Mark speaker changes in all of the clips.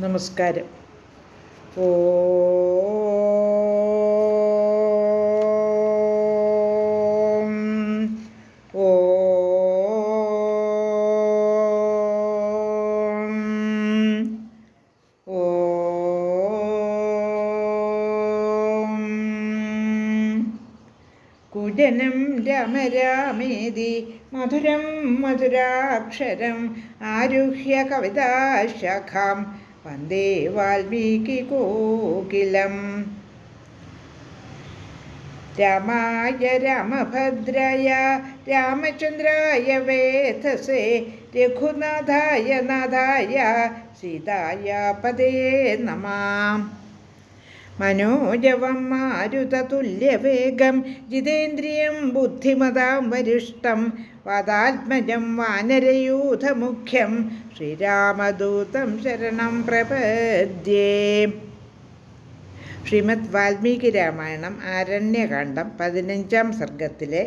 Speaker 1: നമസ്കാരം. ഓം ഓം ഓം കുജനം രാമരാമേതി മധുരം മധുരാക്ഷരം ആരുഹ്യ കവിതാശാഖാം വന്ദേ വാൽമീകികോകിലം. രാമായ രാമഭദ്രായ രാമചന്ദ്രായ വേധസേ രഘുനാഥായ നാഥായ സീതായ പദേ നമഃ. മനോജവം മാരുതതുല്യവേഗം ജിതേന്ദ്രിയം ബുദ്ധിമതാം വരിഷ്ടം വാതാത്മജം വാനരയൂഥമുഖ്യം ശ്രീരാമദൂതം ശരണം പ്രപദ്യേ. ശ്രീമദ് വാൽമീകി രാമായണം ആരണ്യകാണ്ഡം 15-ാം സർഗത്തിലെ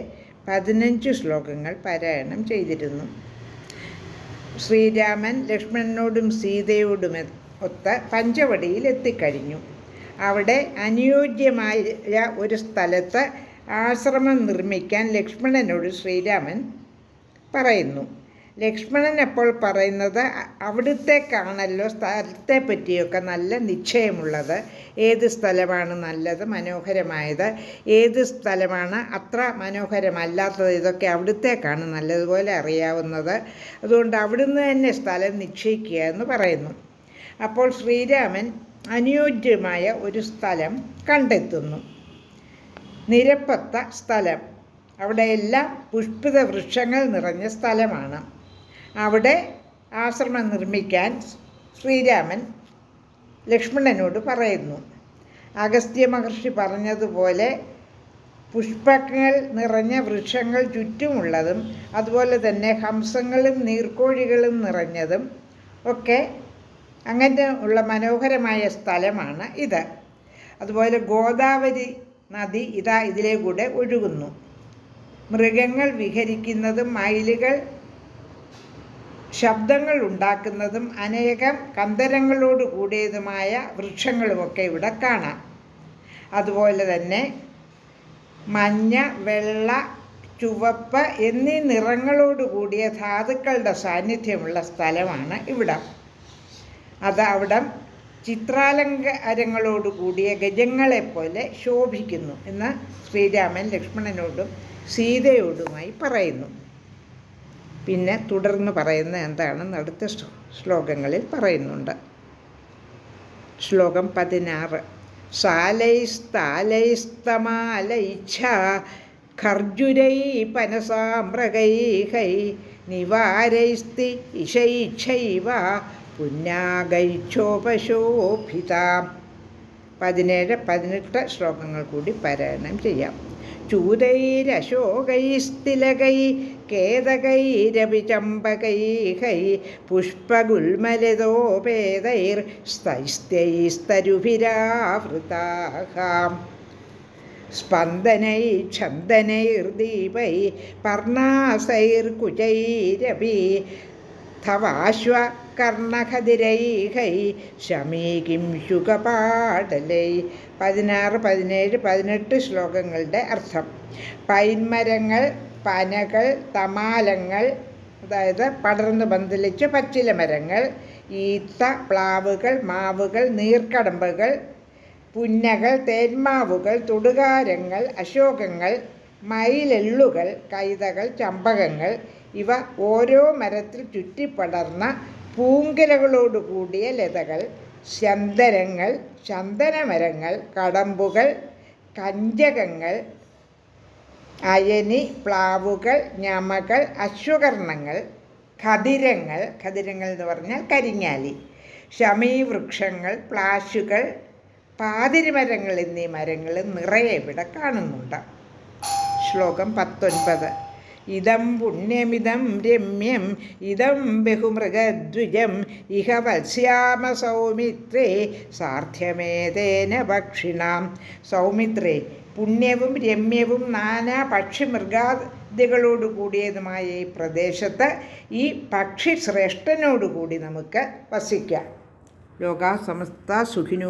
Speaker 1: 15 ശ്ലോകങ്ങൾ പാരായണം ചെയ്തിരുന്നു. ശ്രീരാമൻ ലക്ഷ്മണനോടും സീതയോടും ഒത്ത് പഞ്ചവടിയിൽ എത്തിക്കഴിഞ്ഞു. അവിടെ അനുയോജ്യമായ ഒരു സ്ഥലത്ത് ആശ്രമം നിർമ്മിക്കാൻ ലക്ഷ്മണനോട് ശ്രീരാമൻ പറയുന്നു. ലക്ഷ്മണൻ അപ്പോൾ പറയുന്നത് അവിടുത്തേക്കാണല്ലോ സ്ഥലത്തെ പറ്റിയൊക്കെ നല്ല നിശ്ചയമുള്ളത്. ഏത് സ്ഥലമാണ് നല്ലത്, മനോഹരമായത്, ഏത് സ്ഥലമാണ് അത്ര മനോഹരമല്ലാത്തത്, ഇതൊക്കെ അവിടുത്തേക്കാണ് നല്ലതുപോലെ അറിയാവുന്നത്. അതുകൊണ്ട് അവിടുന്ന് തന്നെ സ്ഥലം നിശ്ചയിക്കുക എന്ന് പറയുന്നു. അപ്പോൾ ശ്രീരാമൻ അനുയോജ്യമായ ഒരു സ്ഥലം കണ്ടെത്തുന്നു. നിരപ്പത്ത സ്ഥലം, അവിടെയെല്ലാം പുഷ്പിത വൃക്ഷങ്ങൾ നിറഞ്ഞ സ്ഥലമാണ്. അവിടെ ആശ്രമം നിർമ്മിക്കാൻ ശ്രീരാമൻ ലക്ഷ്മണനോട് പറയുന്നു. അഗസ്ത്യ മഹർഷി പറഞ്ഞതുപോലെ പുഷ്പങ്ങൾ നിറഞ്ഞ വൃക്ഷങ്ങൾ ചുറ്റുമുള്ളതും അതുപോലെ തന്നെ ഹംസങ്ങളും നീർക്കോഴികളും നിറഞ്ഞതും ഒക്കെ അങ്ങനെ ഉള്ള മനോഹരമായ സ്ഥലമാണ് ഇത്. അതുപോലെ ഗോദാവരി നദി ഇതിലെ കൂടെ ഒഴുകുന്നു. മൃഗങ്ങൾ വിഹരിക്കുന്നതും മയിലുകൾ ശബ്ദങ്ങൾ ഉണ്ടാക്കുന്നതും അനേകം കന്ദരങ്ങളോട് കൂടിയതുമായ വൃക്ഷങ്ങളുമൊക്കെ ഇവിടെ കാണാം. അതുപോലെ തന്നെ മഞ്ഞ, വെള്ള, ചുവപ്പ് എന്നീ നിറങ്ങളോട് കൂടിയ ധാതുക്കളുടെ സാന്നിധ്യമുള്ള സ്ഥലമാണ് ഇവിടം. അവിടം ചിത്രാലങ്കാരങ്ങളോട് കൂടിയ ഗജങ്ങളെപ്പോലെ ശോഭിക്കുന്നു എന്ന് ശ്രീരാമൻ ലക്ഷ്മണനോടും സീതയോടുമായി പറയുന്നു. പിന്നെ തുടർന്ന് പറയുന്ന എന്താണെന്ന് അടുത്ത ശ്ലോകങ്ങളിൽ പറയുന്നുണ്ട്. ശ്ലോകം 16. സാലൈസ്താലൈസ്തമാലൈച്ഛ ഖർജുരൈ പനസാമ്രകൈഹൈ നിവാരൈസ്തി ഇഷൈച്ഛൈവ പുന്നാഗൈച്ഛോപശോഭിതാം. 17-18 ശ്ലോകങ്ങൾ കൂടി പാരായണം ചെയ്യാം. ചൂതൈരശോകൈസ്തിലകൈ കേതകൈരപി ചമ്പകൈഹൈ പുഷ്പഗുൽമലതോപേതൈർസ്തൈസ്തൈസ്തരുഭിരാവൃതാഃ സ്പന്ദനൈ ഛന്ദനൈർദീപൈ പർണാസൈർകുചൈരപി തവാശ്വകർണഖദിരൈഹൈ ശമീകിം ശുകപാടലൈ. 16, 17, 18 ശ്ലോകങ്ങളുടെ അർത്ഥം. പൈന്മരങ്ങൾ, പനകൾ, തമാലങ്ങൾ, അതായത് പടർന്നു പന്തലിച്ച പച്ചില മരങ്ങൾ, ഈത്ത, പ്ലാവുകൾ, മാവുകൾ, നീർക്കടമ്പുകൾ, പുന്നകൾ, തേന്മാവുകൾ, തൊടുകാരങ്ങൾ, അശോകങ്ങൾ, മയിലെള്ളുകൾ, കൈതകൾ, ചമ്പകങ്ങൾ, ഇവ ഓരോ മരത്തിൽ ചുറ്റിപ്പടർന്ന പൂങ്കിലകളോടുകൂടിയ ലതകൾ, ശന്തരങ്ങൾ, ചന്ദനമരങ്ങൾ, കടമ്പുകൾ, കഞ്ചകങ്ങൾ, അയനി, പ്ലാവുകൾ, ഞമകൾ, അശ്വകർണങ്ങൾ, ഖദിരങ്ങൾ എന്ന് പറഞ്ഞാൽ കരിങ്ങാലി, ശമീവൃക്ഷങ്ങൾ, പ്ലാശുകൾ, പാതിരിമരങ്ങൾ എന്നീ മരങ്ങൾ നിറയെ ഇവിടെ കാണുന്നുണ്ട്. ശ്ലോകം 19. ഇദം പുണ്യമിദം രമ്യം ഇദം ബഹുമൃഗദ്വിജം ഇഹ വത്സ്യാമ സൗമിത്രേ സാർത്ഥ്യമേതേന പക്ഷിണാം. സൗമിത്രേ, പുണ്യവും രമ്യവും നാനാ പക്ഷിമൃഗാദികളോട് കൂടിയതുമായ ഈ പ്രദേശത്ത് ഈ പക്ഷി ശ്രേഷ്ഠനോടുകൂടി നമുക്ക് വസിക്കാം. ലോകാ സമസ്ത സുഖിനോ